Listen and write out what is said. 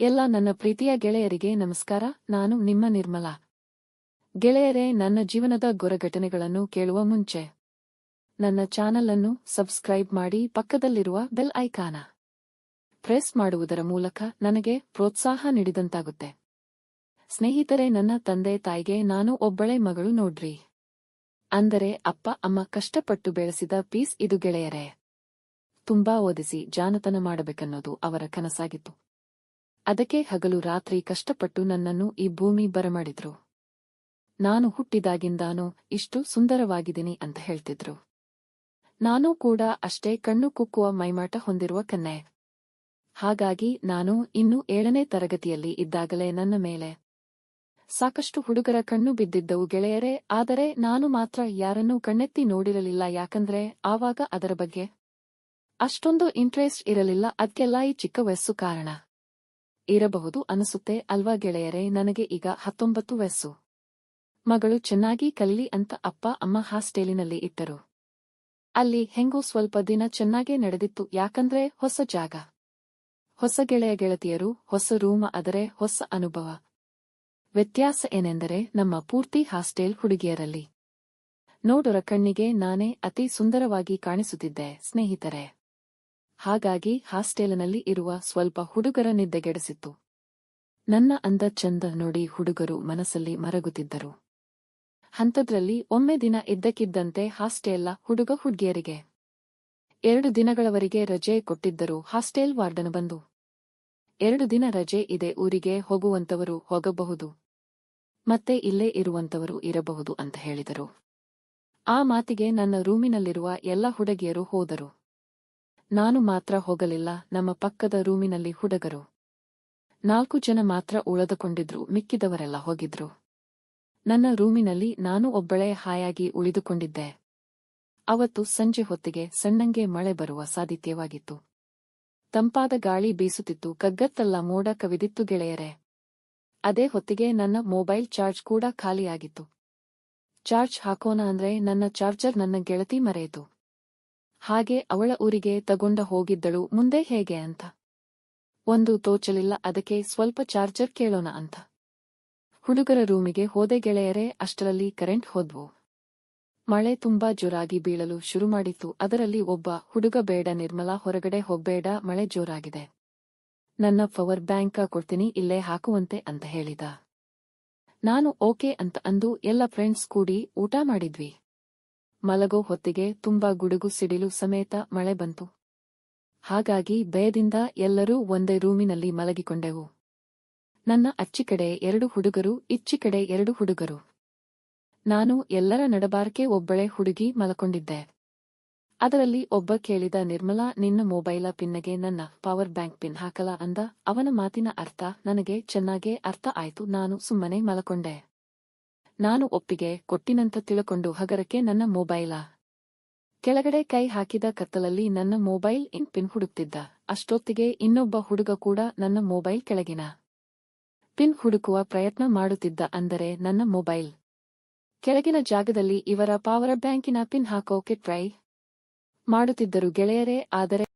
ಎಲ್ಲ ನನ್ನ ಪ್ರೀತಿಯ ಗೆಳೆಯರಿಗೆ ನಮಸ್ಕಾರ. ನಾನು ನಿಮ್ಮ ನಿರ್ಮಲಾ. ಗೆಳೆಯರೇ, ನನ್ನ ಜೀವನದ ಗೊರಘಟನೆಗಳನ್ನು ಕೇಳುವ ಮುಂಚೆ ನನ್ನ ಚಾನಲ್ ಅನ್ನು ಸಬ್ಸ್ಕ್ರೈಬ್ ಮಾಡಿ, ಪಕ್ಕದಲ್ಲಿರುವ ಬೆಲ್ ಐಕಾನ ಪ್ರೆಸ್ ಮಾಡುವುದರ ಮೂಲಕ ನನಗೆ ಪ್ರೋತ್ಸಾಹ ನೀಡಿದಂತಾಗುತ್ತೆ. ಸ್ನೇಹಿತರೆ, ನನ್ನ ತಂದೆ ತಾಯಿಗೆ ನಾನು ಒಬ್ಬಳೇ ಮಗಳು ನೋಡ್ರಿ. ಅಂದರೆ ಅಪ್ಪ ಅಮ್ಮ ಕಷ್ಟಪಟ್ಟು ಬೆಳೆಸಿದ ಪೀಸ್ ಇದು ಗೆಳೆಯರೇ. ತುಂಬಾ ಓದಿಸಿ ಜಾಣತನ ಮಾಡಬೇಕನ್ನೋದು ಅವರ ಕನಸಾಗಿತ್ತು. ಅದಕ್ಕೆ ಹಗಲು ರಾತ್ರಿ ಕಷ್ಟಪಟ್ಟು ನನ್ನನ್ನು ಈ ಭೂಮಿ ಬರಮಾಡಿದ್ರು. ನಾನು ಹುಟ್ಟಿದಾಗಿಂದಾನೂ ಇಷ್ಟು ಸುಂದರವಾಗಿದ್ದೀನಿ ಅಂತ ಹೇಳ್ತಿದ್ರು. ನಾನೂ ಕೂಡ ಅಷ್ಟೇ ಕಣ್ಣು ಕುಕ್ಕುವ ಮೈಮಾಟ ಹೊಂದಿರುವ ಕನ್ನೆ. ಹಾಗಾಗಿ ನಾನು ಇನ್ನೂ 7ನೇ ತರಗತಿಯಲ್ಲಿ ಇದ್ದಾಗಲೇ ನನ್ನ ಮೇಲೆ ಸಾಕಷ್ಟು ಹುಡುಗರ ಕಣ್ಣು ಬಿದ್ದಿದ್ದವು ಗೆಳೆಯರೇ. ಆದರೆ ನಾನು ಮಾತ್ರ ಯಾರನ್ನೂ ಕಣ್ಣೆತ್ತಿ ನೋಡಿರಲಿಲ್ಲ. ಯಾಕಂದ್ರೆ ಆವಾಗ ಅದರ ಬಗ್ಗೆ ಅಷ್ಟೊಂದು ಇಂಟ್ರೆಸ್ಟ್ ಇರಲಿಲ್ಲ. ಅದ್ಕೆಲ್ಲ ಈ ಚಿಕ್ಕ ವಯಸ್ಸು ಕಾರಣ ಇರಬಹುದು ಅನಿಸುತ್ತೆ ಅಲ್ವಾ ಗೆಳೆಯರೇ. ನನಗೆ ಈಗ 19 ವಯಸ್ಸು. ಮಗಳು ಚೆನ್ನಾಗಿ ಕಲೀಲಿ ಅಂತ ಅಪ್ಪ ಅಮ್ಮ ಹಾಸ್ಟೆಲಿನಲ್ಲಿ ಇಟ್ಟರು. ಅಲ್ಲಿ ಹೆಂಗೂ ಸ್ವಲ್ಪ ದಿನ ಚೆನ್ನಾಗೇ ನಡೆದಿತ್ತು. ಯಾಕಂದ್ರೆ ಹೊಸ ಜಾಗ, ಹೊಸ ಗೆಳೆಯ ಗೆಳತಿಯರು, ಹೊಸ ರೂಮ, ಆದರೆ ಹೊಸ ಅನುಭವ. ವ್ಯತ್ಯಾಸ ಏನೆಂದರೆ ನಮ್ಮ ಪೂರ್ತಿ ಹಾಸ್ಟೆಲ್ ಹುಡುಗಿಯರಲ್ಲಿ ನೋಡೋರ ಕಣ್ಣಿಗೆ ನಾನೇ ಅತಿ ಸುಂದರವಾಗಿ ಕಾಣಿಸುತ್ತಿದ್ದೆ ಸ್ನೇಹಿತರೆ. ಹಾಗಾಗಿ ಹಾಸ್ಟೆಲಿನಲ್ಲಿ ಇರುವ ಸ್ವಲ್ಪ ಹುಡುಗರ ನಿದ್ದೆಗೆಡಿಸಿತ್ತು. ನನ್ನ ಅಂದ ಚಂದ ನೋಡಿ ಹುಡುಗರು ಮನಸ್ಸಲ್ಲಿ ಮರಗುತ್ತಿದ್ದರು. ಅಂಥದ್ರಲ್ಲಿ ಒಮ್ಮೆ ದಿನ ಇದ್ದಕ್ಕಿದ್ದಂತೆ ಹಾಸ್ಟೆಲ್ಲ ಹುಡುಗ ಹುಡುಗಿಯರಿಗೆ 2 ದಿನಗಳವರೆಗೆ ರಜೆ ಕೊಟ್ಟಿದ್ದರು. ಹಾಸ್ಟೆಲ್ ವಾರ್ಡನ್ ಬಂದು 2 ದಿನ ರಜೆ ಇದೆ, ಊರಿಗೆ ಹೋಗುವಂತವರು ಹೋಗಬಹುದು, ಮತ್ತೆ ಇಲ್ಲೇ ಇರುವಂತವರು ಇರಬಹುದು ಅಂತ ಹೇಳಿದರು. ಆ ಮಾತಿಗೆ ನನ್ನ ರೂಮಿನಲ್ಲಿರುವ ಎಲ್ಲ ಹುಡುಗಿಯರು ಹೋದರು. ನಾನು ಮಾತ್ರ ಹೋಗಲಿಲ್ಲ. ನಮ್ಮ ಪಕ್ಕದ ರೂಮಿನಲ್ಲಿ ಹುಡುಗರು 4 ಜನ ಮಾತ್ರ ಉಳಿದುಕೊಂಡಿದ್ರು, ಮಿಕ್ಕಿದವರೆಲ್ಲ ಹೋಗಿದ್ರು. ನನ್ನ ರೂಮಿನಲ್ಲಿ ನಾನು ಒಬ್ಬಳೇ ಹಾಯಾಗಿ ಉಳಿದುಕೊಂಡಿದ್ದೆ. ಅವತ್ತು ಸಂಜೆ ಹೊತ್ತಿಗೆ ಸಣ್ಣಂಗೆ ಮಳೆ ಬರುವ ಸಾಧ್ಯತೆವಾಗಿತ್ತು. ತಂಪಾದ ಗಾಳಿ ಬೀಸುತ್ತಿತ್ತು, ಕಗ್ಗತ್ತಲ್ಲ ಮೋಡ ಕವಿದಿತ್ತು ಗೆಳೆಯರೇ. ಅದೇ ಹೊತ್ತಿಗೆ ನನ್ನ ಮೊಬೈಲ್ ಚಾರ್ಜ್ ಕೂಡ ಖಾಲಿಯಾಗಿತ್ತು. ಚಾರ್ಜ್ ಹಾಕೋಣ ಅಂದ್ರೆ ನನ್ನ ಚಾರ್ಜರ್ ನನ್ನ ಗೆಳತಿ ಮರೆಯಿತು. ಹಾಗೆ ಅವಳ ಊರಿಗೆ ತಗೊಂಡ ಹೋಗಿದ್ದಳು. ಮುಂದೆ ಹೇಗೆ ಅಂತ ಒಂದು ತೋಚಲಿಲ್ಲ. ಅದಕ್ಕೆ ಸ್ವಲ್ಪ ಚಾರ್ಜರ್ ಕೇಳೋಣ ಅಂತ ಹುಡುಗರ ರೂಮಿಗೆ ಹೋದೆ ಗೆಳೆಯರೇ. ಅಷ್ಟರಲ್ಲಿ ಕರೆಂಟ್ ಹೋದ್ವು. ಮಳೆ ತುಂಬಾ ಜೋರಾಗಿ ಬೀಳಲು ಶುರುಮಾಡಿತ್ತು. ಅದರಲ್ಲಿ ಒಬ್ಬ ಹುಡುಗ, ಬೇಡ ನಿರ್ಮಲಾ, ಹೊರಗಡೆ ಹೋಗ್ಬೇಡ, ಮಳೆ ಜೋರಾಗಿದೆ, ನನ್ನ ಪವರ್ ಬ್ಯಾಂಕ್ ಕೊಡ್ತೀನಿ, ಇಲ್ಲೇ ಹಾಕುವಂತೆ ಅಂತ ಹೇಳಿದ. ನಾನು ಓಕೆ ಅಂತ ಅಂದು ಎಲ್ಲ ಫ್ರೆಂಡ್ಸ್ ಕೂಡಿ ಊಟ ಮಾಡಿದ್ವಿ. ಮಲಗೋ ಹೊತ್ತಿಗೆ ತುಂಬಾ ಗುಡುಗು ಸಿಡಿಲು ಸಮೇತ ಮಳೆ ಬಂತು. ಹಾಗಾಗಿ ಭಯದಿಂದ ಎಲ್ಲರೂ ಒಂದೇ ರೂಮಿನಲ್ಲಿ ಮಲಗಿಕೊಂಡೆವು. ನನ್ನ ಅಚ್ಚಿ ಕಡೆ 2 ಹುಡುಗರು, ಇಚ್ಚಿ ಕಡೆ 2 ಹುಡುಗರು. ನಾನು ಎಲ್ಲರ ನಡಬಾರಕೆ ಒಬ್ಬಳೇ ಹುಡುಗಿ ಮಲಕೊಂಡಿದ್ದೆ. ಅದರಲ್ಲಿ ಒಬ್ಬ ಕೇಳಿದ, ನಿರ್ಮಲಾ, ನಿನ್ನ ಮೊಬೈಲ ಪಿನ್ಗೆ ನನ್ನ ಪವರ್ ಬ್ಯಾಂಕ್ ಪಿನ್ ಹಾಕಲ ಅಂದ. ಅವನ ಮಾತಿನ ಅರ್ಥ ನನಗೆ ಚೆನ್ನಾಗೇ ಅರ್ಥ ಆಯ್ತು. ನಾನು ಸುಮ್ಮನೆ ಮಲಕೊಂಡೆ. ನಾನು ಒಪ್ಪಿಗೆ ಕೊಟ್ಟಿನಂತ ತಿಳ್ಕೊಂಡು ಹಗರಕ್ಕೆ ನನ್ನ ಮೊಬೈಲ ಕೆಳಗಡೆ ಕೈ ಹಾಕಿದ. ಕತ್ತಲಲ್ಲಿ ನನ್ನ ಮೊಬೈಲ್ ಪಿನ್ ಹುಡುಕ್ತಿದ್ದ. ಅಷ್ಟೊತ್ತಿಗೆ ಇನ್ನೊಬ್ಬ ಹುಡುಗ ಕೂಡ ನನ್ನ ಮೊಬೈಲ್ ಕೆಳಗಿನ ಪಿನ್ ಹುಡುಕುವ ಪ್ರಯತ್ನ ಮಾಡುತ್ತಿದ್ದ. ಅಂದರೆ ನನ್ನ ಮೊಬೈಲ್ ಕೆಳಗಿನ ಜಾಗದಲ್ಲಿ ಇವರ ಪವರ್ ಬ್ಯಾಂಕಿನ ಪಿನ್ ಹಾಕೋಕೆ ಟ್ರೈ ಮಾಡುತ್ತಿದ್ದರು ಗೆಳೆಯರೇ. ಆದರೆ